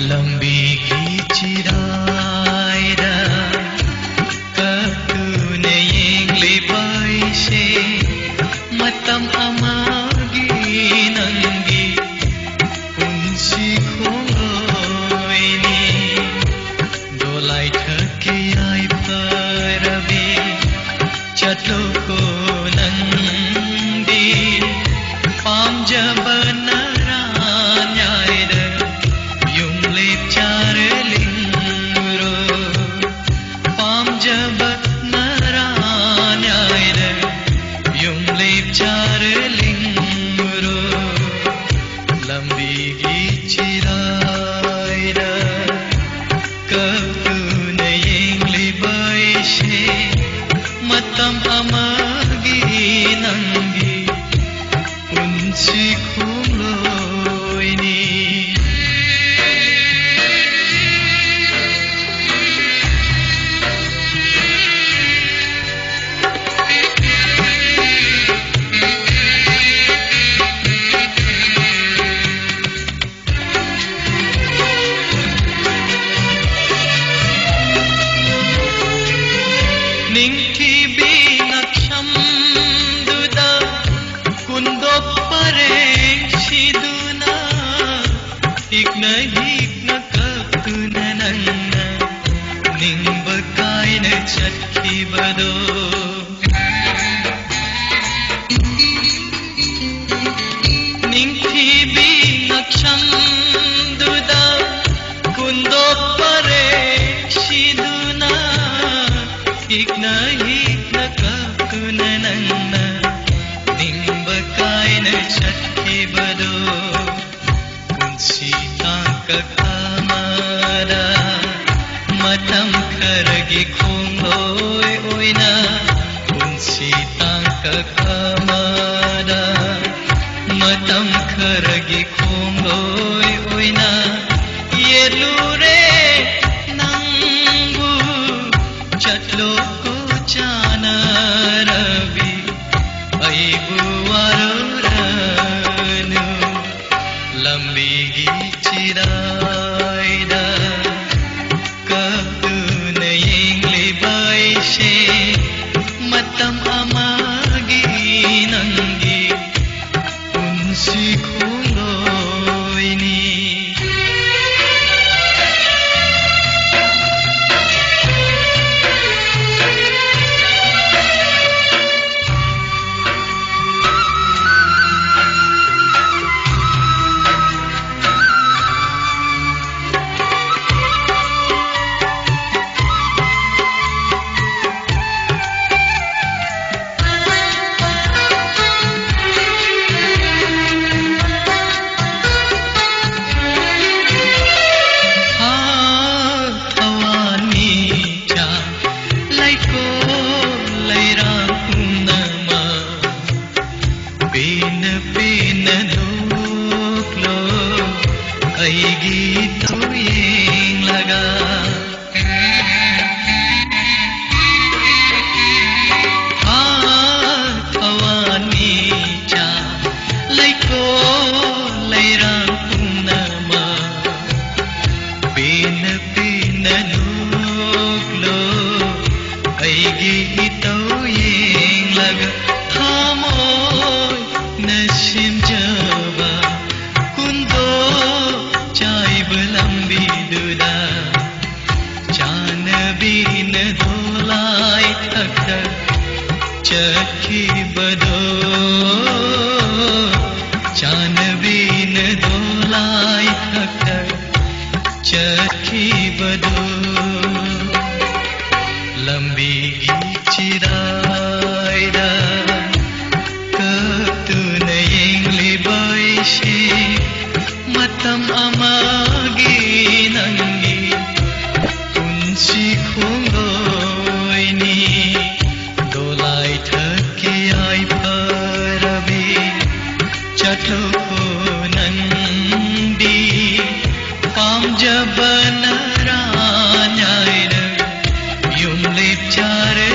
ꯂꯝꯕꯤꯒꯤ ꯆꯤꯔꯥꯏꯗ ꯀꯞꯇꯨꯅ ꯌꯦꯡꯂꯤꯕ ꯑꯩꯁꯦ ꯃꯇꯝ ꯑꯃꯒꯤ ꯅꯪꯒꯤ ꯄꯨꯟꯁꯤ ꯈꯣꯡꯂꯣꯏꯅꯤ ꯗꯣꯂꯥꯏ ꯊꯛꯀꯤ ꯌꯥꯏꯐꯔꯕꯤ ꯆꯠꯂꯣꯀꯣ ꯅꯪꯗꯤ ꯄꯥꯝꯖꯕ ꯅꯔꯥꯟꯌꯥꯏꯗ ꯌꯨꯝ ꯂꯦꯞꯆꯔꯂꯤꯡꯔꯣ ꯄꯥꯝꯖꯕ ꯅꯔꯥꯟꯌꯥꯏꯗ ꯌꯨꯝ ꯂꯦꯞꯆꯔꯂꯤꯡꯔꯣ ꯂꯝꯕꯤꯒꯤ ꯆꯤꯔꯥꯏꯗ ꯀꯞꯇꯨꯅ ꯌꯦꯡꯂꯤꯕ ꯑꯩꯁꯦ ꯃꯇꯝ ꯑꯃꯒꯤ ꯅꯪꯒꯤ ꯄꯨꯟꯁꯤ ꯈꯣꯡꯂꯣꯏꯅꯤ ꯅꯤꯡꯊꯤꯕꯤ ꯉꯛꯁꯝꯗꯨꯗ ꯀꯨꯟꯗꯣꯛ ꯄꯔꯦꯡꯁꯤꯗꯨꯅ ꯍꯤꯛꯅ ꯍꯤꯛꯅ ꯀꯞꯇꯨꯅ ꯅꯪꯅ ꯅꯤꯡꯕ ꯀꯥꯏꯅ ꯆꯠꯈꯤꯕꯗꯣ ꯅꯤꯡꯊꯤꯕꯤ ꯉꯛꯁꯝꯗꯨꯗ ꯀꯨꯟꯗꯣꯛ ꯄꯔꯦꯡꯁꯤꯗꯨꯅ ꯍꯤꯛꯅ ꯍꯤꯛꯅ ꯀꯞꯇꯨꯅ ꯅꯪꯅ ꯅꯤꯡꯕ ꯀꯥꯏꯅ ꯆꯠꯈꯤꯕꯗꯣ ꯄꯨꯟꯁꯤ ꯇꯥꯡꯀꯛ ꯑꯃꯗ ꯃꯇꯝ ꯈꯔꯒꯤ ꯈꯣꯡꯂꯣꯏ ꯑꯣꯏꯅ ꯄꯨꯟꯁꯤ ꯇꯥꯡꯀꯛ ꯑꯃꯗ ꯃꯇꯝ ꯈꯔꯒꯤ ꯈꯣꯡꯂꯣꯏ ꯑꯣꯏꯅ ꯌꯦꯠꯂꯨꯔꯦ ꯅꯪꯕꯨ ꯆꯠꯂꯣꯀꯣ ꯆꯥꯅꯔꯕꯤ ꯑꯩꯕꯨ ꯋꯥꯔꯧꯔꯅꯨ ꯂꯝꯕꯤꯒꯤ ꯆꯤꯔꯥꯏꯗ ꯀꯞꯇꯨꯅ ꯌꯦꯡꯂꯤꯕ ꯑꯩꯁꯦ ꯃꯇꯝ ꯑꯃꯒꯤ ꯅꯪꯒꯤ ꯄꯨꯟꯁꯤ ꯈꯣꯡꯂꯣꯏꯅꯤ ꯂꯝꯕꯤꯒꯤ ꯆꯤꯔꯥꯏꯗ ꯀꯞꯇꯨꯅ ꯌꯦꯡꯂꯤꯕ ꯑꯩꯁꯦ ꯃꯇꯝ ꯑꯃꯒꯤ ꯅꯪꯒꯤ ꯄꯨꯟꯁꯤ ꯈꯣꯡꯂꯣꯏꯅꯤ ꯗꯣꯂꯥꯏ ꯊꯛꯀꯤ ꯌꯥꯏꯐꯔꯕꯤ ꯆꯠꯂꯣꯀꯣ ꯅꯪꯗꯤ ꯄꯥꯝꯖꯕ ꯅꯔꯥꯟꯌꯥꯏꯗ ꯌꯨꯝ ꯂꯦꯞꯆꯔꯦ